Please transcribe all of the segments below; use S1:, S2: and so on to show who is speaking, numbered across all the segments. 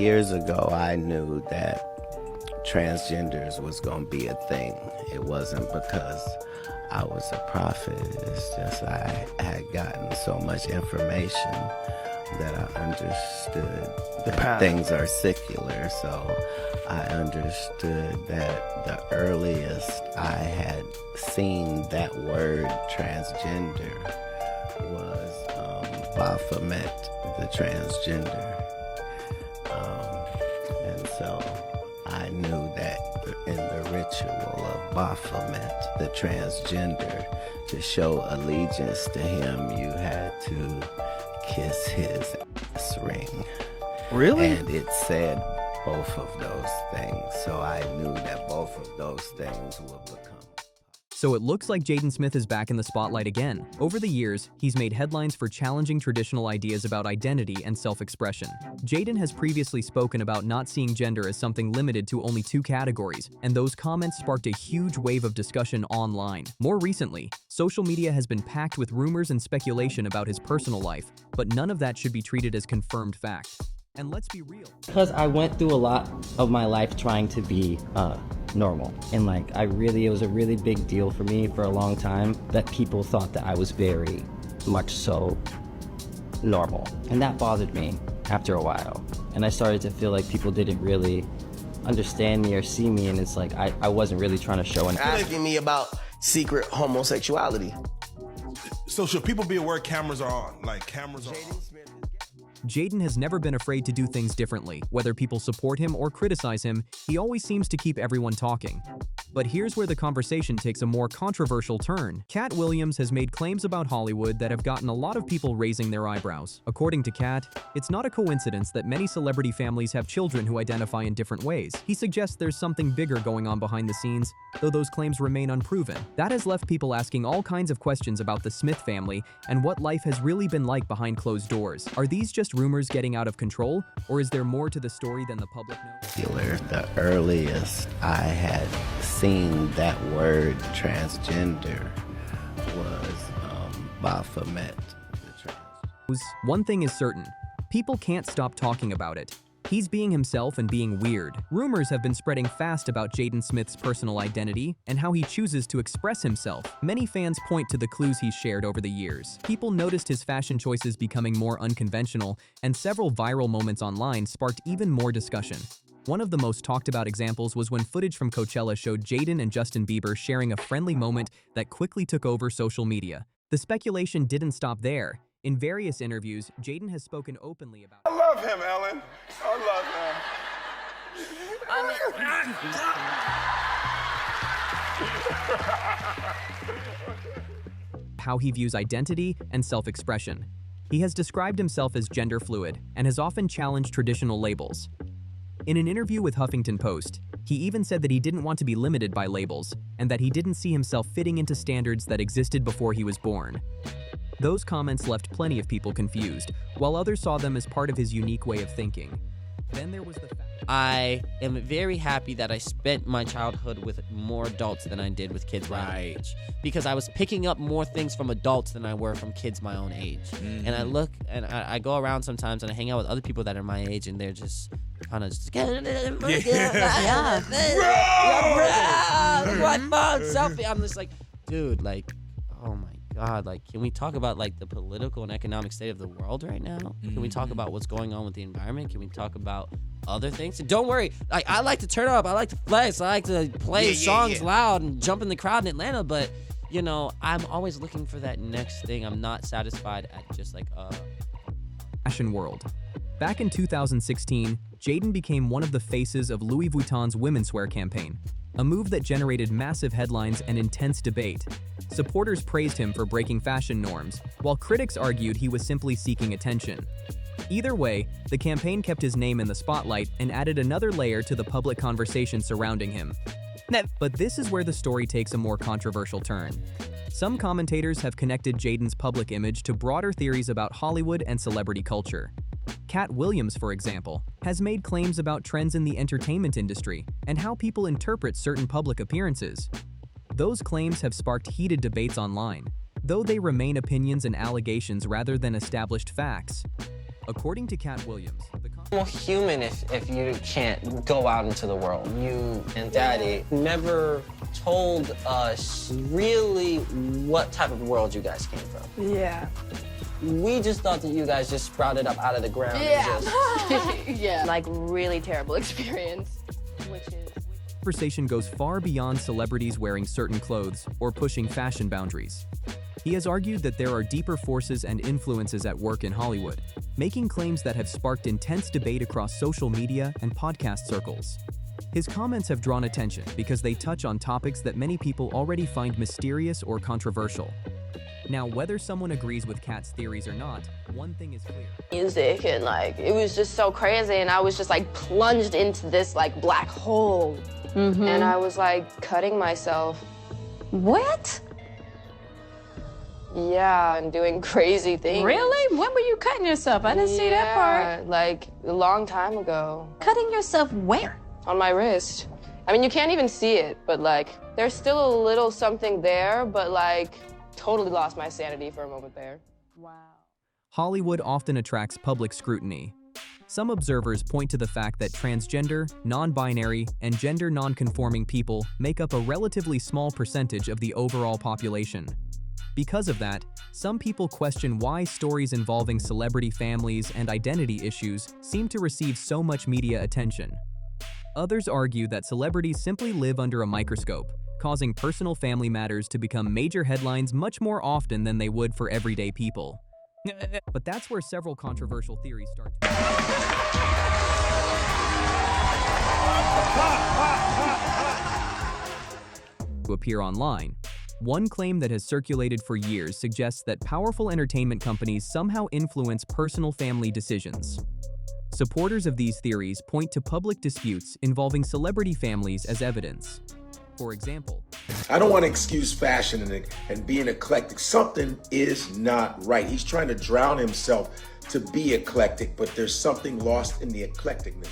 S1: Years ago, I knew that transgenders was going to be a thing. It wasn't because I was a prophet. It's just I had gotten so much information that I understood that things are secular. So I understood that the earliest I had seen that word transgender was Baphomet, the transgender. And so I knew that in the ritual of Baphomet, the transgender, to show allegiance to him, you had to kiss his ass ring.
S2: Really?
S1: And it said both of those things, so I knew that both of those things would become.
S3: So it looks like Jaden Smith is back in the spotlight again. Over the years, he's made headlines for challenging traditional ideas about identity and self-expression. Jaden has previously spoken about not seeing gender as something limited to only two categories, and those comments sparked a huge wave of discussion online. More recently, social media has been packed with rumors and speculation about his personal life, but none of that should be treated as confirmed fact. And let's be real.
S4: Because I went through a lot of my life trying to be normal. And it was a really big deal for me for a long time that people thought that I was very much so normal. And that bothered me after a while. And I started to feel like people didn't really understand me or see me. And it's like I wasn't really trying to show anything.
S5: Asking me about secret homosexuality.
S2: So should people be aware cameras are on? Like cameras are on.
S3: Jaden has never been afraid to do things differently. Whether people support him or criticize him, he always seems to keep everyone talking. But here's where the conversation takes a more controversial turn. Katt Williams has made claims about Hollywood that have gotten a lot of people raising their eyebrows. According to Katt, it's not a coincidence that many celebrity families have children who identify in different ways. He suggests there's something bigger going on behind the scenes, though those claims remain unproven. That has left people asking all kinds of questions about the Smith family and what life has really been like behind closed doors. Are these just rumors getting out of control, or is there more to the story than the public knows?
S1: The earliest I had seen that word transgender was Baphomet.
S3: One thing is certain, people can't stop talking about it. He's being himself and being weird. Rumors have been spreading fast about Jaden Smith's personal identity and how he chooses to express himself. Many fans point to the clues he's shared over the years. People noticed his fashion choices becoming more unconventional, and several viral moments online sparked even more discussion. One of the most talked about examples was when footage from Coachella showed Jaden and Justin Bieber sharing a friendly moment that quickly took over social media. The speculation didn't stop there. In various interviews, Jaden has spoken openly about
S2: I love him, Ellen. I love him.
S3: how he views identity and self-expression. He has described himself as gender fluid and has often challenged traditional labels. In an interview with Huffington Post, he even said that he didn't want to be limited by labels and that he didn't see himself fitting into standards that existed before he was born. Those comments left plenty of people confused, while others saw them as part of his unique way of thinking. Then there was the fact
S6: I am very happy that I spent my childhood with more adults than I did with kids my own age. Because I was picking up more things from adults than I were from kids my own age. And I look, and I go around sometimes and I hang out with other people that are my age and they're just kind of just, selfie. I'm just like, dude, like, oh my God, like, can we talk about like the political and economic state of the world right now? Can we talk about what's going on with the environment? Can we talk about other things? And don't worry, I like to turn up, I like to flex, I like to play songs loud and jump in the crowd in Atlanta, but you know, I'm always looking for that next thing. I'm not satisfied at just like
S3: fashion world. Back in 2016, Jaden became one of the faces of Louis Vuitton's women's wear campaign, a move that generated massive headlines and intense debate. Supporters praised him for breaking fashion norms, while critics argued he was simply seeking attention. Either way, the campaign kept his name in the spotlight and added another layer to the public conversation surrounding him. But this is where the story takes a more controversial turn. Some commentators have connected Jaden's public image to broader theories about Hollywood and celebrity culture. Katt Williams, for example, has made claims about trends in the entertainment industry and how people interpret certain public appearances. Those claims have sparked heated debates online, though they remain opinions and allegations rather than established facts. According to Katt Williams, the
S7: Well, human if you can't go out into the world. You and Daddy never told us really what type of world you guys came from.
S8: Yeah.
S7: We just thought that you guys just sprouted up out of the ground.
S8: Yeah.
S7: And just...
S8: Yeah. Like, really terrible experience, which is...
S3: Conversation goes far beyond celebrities wearing certain clothes or pushing fashion boundaries. He has argued that there are deeper forces and influences at work in Hollywood, making claims that have sparked intense debate across social media and podcast circles. His comments have drawn attention because they touch on topics that many people already find mysterious or controversial. Now, whether someone agrees with Katt's theories or not, one thing is clear.
S8: Music and like, it was just so crazy, and I was just like plunged into this like black hole. And I was like cutting myself.
S9: What?
S8: Yeah, and doing crazy things.
S9: Really? When were you cutting yourself? I didn't see that part.
S8: Like a long time ago.
S9: Cutting yourself where?
S8: On my wrist. I mean, you can't even see it, but like, there's still a little something there, but like, totally lost my sanity for a moment there.
S9: Wow.
S3: Hollywood often attracts public scrutiny. Some observers point to the fact that transgender, non-binary, and gender non-conforming people make up a relatively small percentage of the overall population. Because of that, some people question why stories involving celebrity families and identity issues seem to receive so much media attention. Others argue that celebrities simply live under a microscope, causing personal family matters to become major headlines much more often than they would for everyday people. But that's where several controversial theories start to appear online. One claim that has circulated for years suggests that powerful entertainment companies somehow influence personal family decisions. Supporters of these theories point to public disputes involving celebrity families as evidence. For example,
S10: I don't want to excuse fashion and being eclectic. Something is not right. He's trying to drown himself to be eclectic, but there's something lost in the eclecticness.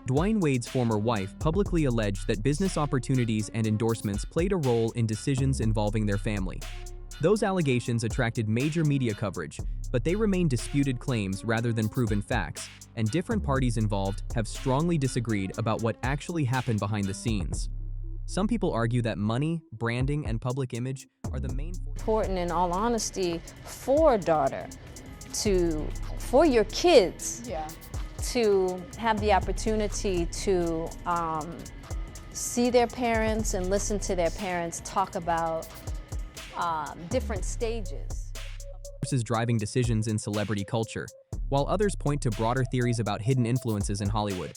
S3: Dwayne Wade's former wife publicly alleged that business opportunities and endorsements played a role in decisions involving their family. Those allegations attracted major media coverage, but they remain disputed claims rather than proven facts, and different parties involved have strongly disagreed about what actually happened behind the scenes. Some people argue that money, branding, and public image are the main
S9: Important, in all honesty, for a daughter for your kids to have the opportunity to see their parents and listen to their parents talk about different stages.
S3: Forces driving decisions in celebrity culture, while others point to broader theories about hidden influences in Hollywood.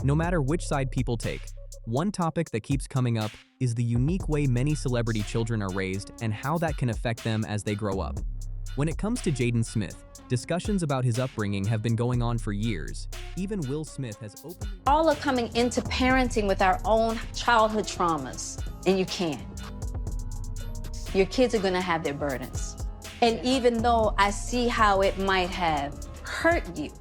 S3: No matter which side people take, one topic that keeps coming up is the unique way many celebrity children are raised and how that can affect them as they grow up. When it comes to Jaden Smith, discussions about his upbringing have been going on for years. Even Will Smith has openly...
S9: All are coming into parenting with our own childhood traumas, and you can't. Your kids are gonna have their burdens. And even though I see how it might have hurt you,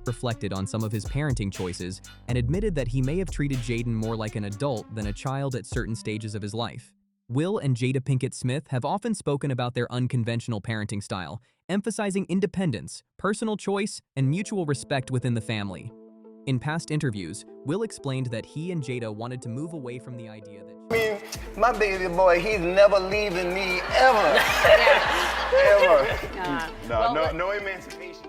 S3: reflected on some of his parenting choices and admitted that he may have treated Jaden more like an adult than a child at certain stages of his life. Will and Jada Pinkett Smith have often spoken about their unconventional parenting style, emphasizing independence, personal choice, and mutual respect within the family. In past interviews, Will explained that he and Jada wanted to move away from the idea that...
S11: I mean, my baby boy, he's never leaving me, ever. Ever. No emancipation.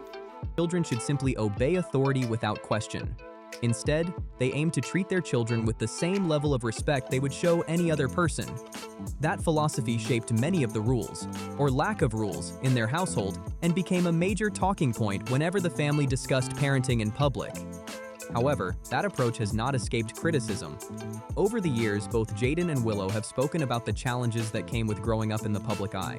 S3: Children should simply obey authority without question. Instead, they aim to treat their children with the same level of respect they would show any other person. That philosophy shaped many of the rules, or lack of rules, in their household and became a major talking point whenever the family discussed parenting in public. However, that approach has not escaped criticism. Over the years, both Jaden and Willow have spoken about the challenges that came with growing up in the public eye.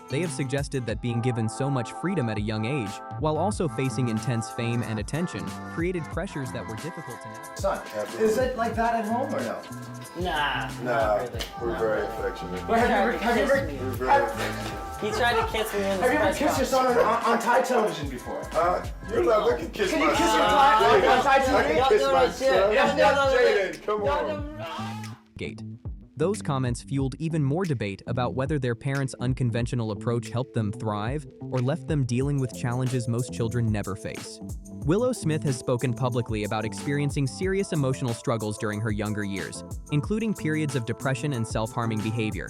S3: They have suggested that being given so much freedom at a young age, while also facing intense fame and attention, created pressures that were difficult to navigate.
S10: Son, is it like that at home or no?
S7: Nah,
S11: Really. We're very affectionate.
S10: Have you ever
S7: he tried to kiss me in the
S10: Have you ever kissed your son on Thai television before?
S11: You're not looking to kiss
S10: Can
S11: my
S10: you kiss
S11: son.
S10: your Thai on Thai
S11: I can
S10: television?
S11: kiss my son. Jaden, come on.
S3: Gate. Those comments fueled even more debate about whether their parents' unconventional approach helped them thrive or left them dealing with challenges most children never face. Willow Smith has spoken publicly about experiencing serious emotional struggles during her younger years, including periods of depression and self-harming behavior.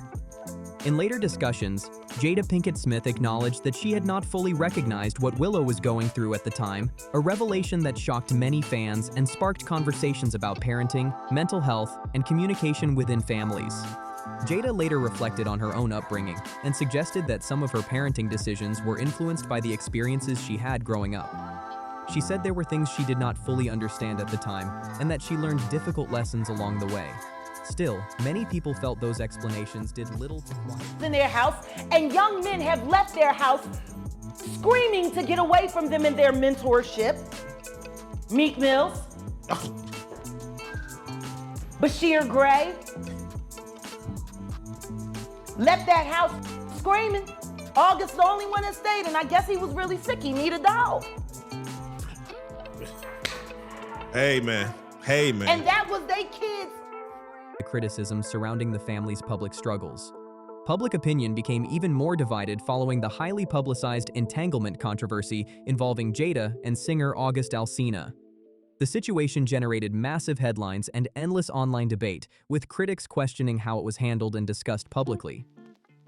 S3: In later discussions, Jada Pinkett Smith acknowledged that she had not fully recognized what Willow was going through at the time, a revelation that shocked many fans and sparked conversations about parenting, mental health, and communication within families. Jada later reflected on her own upbringing and suggested that some of her parenting decisions were influenced by the experiences she had growing up. She said there were things she did not fully understand at the time and that she learned difficult lessons along the way. Still, many people felt those explanations did little to quiet
S12: in their house, and young men have left their house screaming to get away from them in their mentorship. Meek Mills, Bashir Gray, left that house screaming. August the only one that stayed, and I guess he was really sick. He needed a dog.
S2: Hey, man. Hey, man.
S12: And that was they kids.
S3: Criticism surrounding the family's public struggles. Public opinion became even more divided following the highly publicized entanglement controversy involving Jada and singer August Alsina. The situation generated massive headlines and endless online debate, with critics questioning how it was handled and discussed publicly.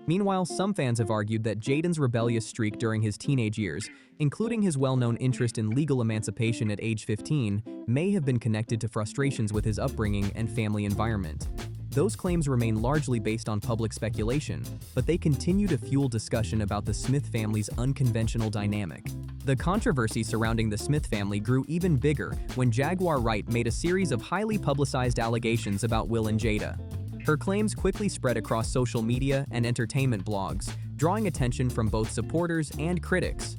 S3: Meanwhile, some fans have argued that Jaden's rebellious streak during his teenage years, including his well-known interest in legal emancipation at age 15, may have been connected to frustrations with his upbringing and family environment. Those claims remain largely based on public speculation, but they continue to fuel discussion about the Smith family's unconventional dynamic. The controversy surrounding the Smith family grew even bigger when Jaguar Wright made a series of highly publicized allegations about Will and Jada. Her claims quickly spread across social media and entertainment blogs, drawing attention from both supporters and critics.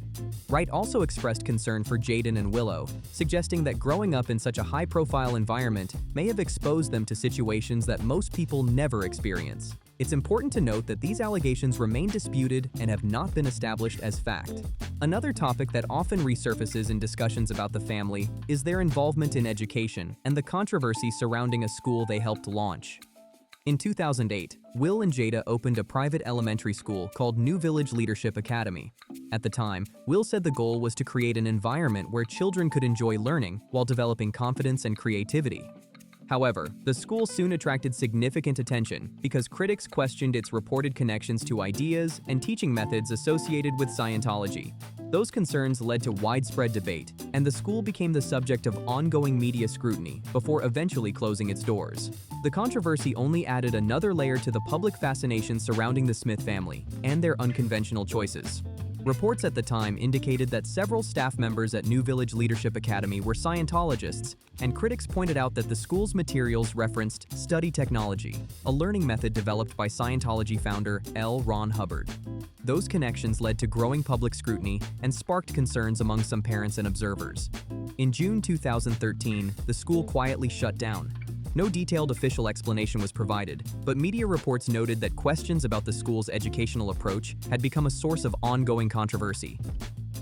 S3: Wright also expressed concern for Jaden and Willow, suggesting that growing up in such a high-profile environment may have exposed them to situations that most people never experience. It's important to note that these allegations remain disputed and have not been established as fact. Another topic that often resurfaces in discussions about the family is their involvement in education and the controversy surrounding a school they helped launch. In 2008, Will and Jada opened a private elementary school called New Village Leadership Academy. At the time, Will said the goal was to create an environment where children could enjoy learning while developing confidence and creativity. However, the school soon attracted significant attention because critics questioned its reported connections to ideas and teaching methods associated with Scientology. Those concerns led to widespread debate, and the school became the subject of ongoing media scrutiny before eventually closing its doors. The controversy only added another layer to the public fascination surrounding the Smith family and their unconventional choices. Reports at the time indicated that several staff members at New Village Leadership Academy were Scientologists, and critics pointed out that the school's materials referenced study technology, a learning method developed by Scientology founder L. Ron Hubbard. Those connections led to growing public scrutiny and sparked concerns among some parents and observers. In June 2013, the school quietly shut down. No detailed official explanation was provided, but media reports noted that questions about the school's educational approach had become a source of ongoing controversy.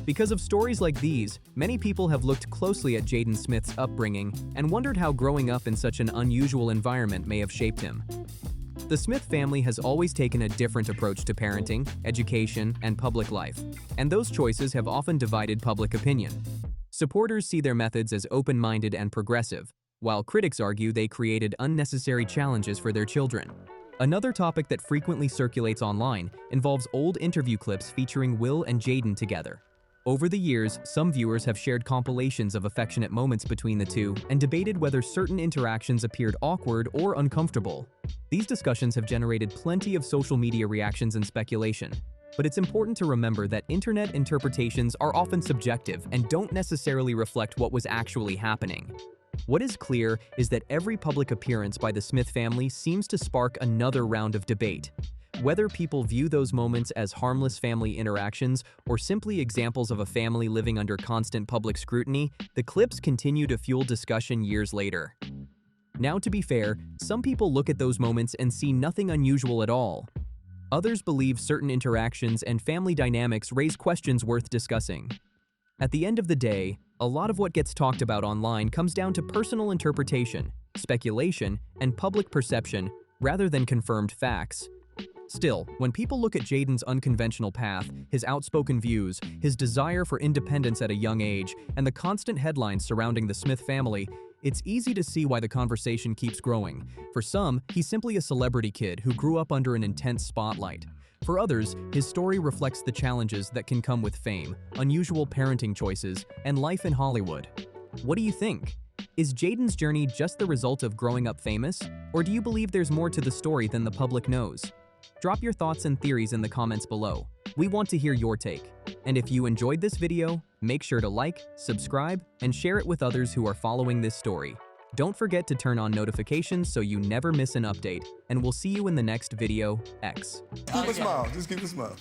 S3: Because of stories like these, many people have looked closely at Jaden Smith's upbringing and wondered how growing up in such an unusual environment may have shaped him. The Smith family has always taken a different approach to parenting, education, and public life, and those choices have often divided public opinion. Supporters see their methods as open-minded and progressive, while critics argue they created unnecessary challenges for their children. Another topic that frequently circulates online involves old interview clips featuring Will and Jaden together. Over the years, some viewers have shared compilations of affectionate moments between the two and debated whether certain interactions appeared awkward or uncomfortable. These discussions have generated plenty of social media reactions and speculation. But it's important to remember that internet interpretations are often subjective and don't necessarily reflect what was actually happening. What is clear is that every public appearance by the Smith family seems to spark another round of debate. Whether people view those moments as harmless family interactions or simply examples of a family living under constant public scrutiny, the clips continue to fuel discussion years later. Now, to be fair, some people look at those moments and see nothing unusual at all. Others believe certain interactions and family dynamics raise questions worth discussing. At the end of the day, a lot of what gets talked about online comes down to personal interpretation, speculation, and public perception rather than confirmed facts. Still, when people look at Jaden's unconventional path, his outspoken views, his desire for independence at a young age, and the constant headlines surrounding the Smith family, it's easy to see why the conversation keeps growing. For some, he's simply a celebrity kid who grew up under an intense spotlight. For others, his story reflects the challenges that can come with fame, unusual parenting choices, and life in Hollywood. What do you think? Is Jaden's journey just the result of growing up famous, or do you believe there's more to the story than the public knows? Drop your thoughts and theories in the comments below. We want to hear your take. And if you enjoyed this video, make sure to like, subscribe, and share it with others who are following this story. Don't forget to turn on notifications so you never miss an update, and we'll see you in the next video. X.
S2: Keep a smile. Just keep a smile.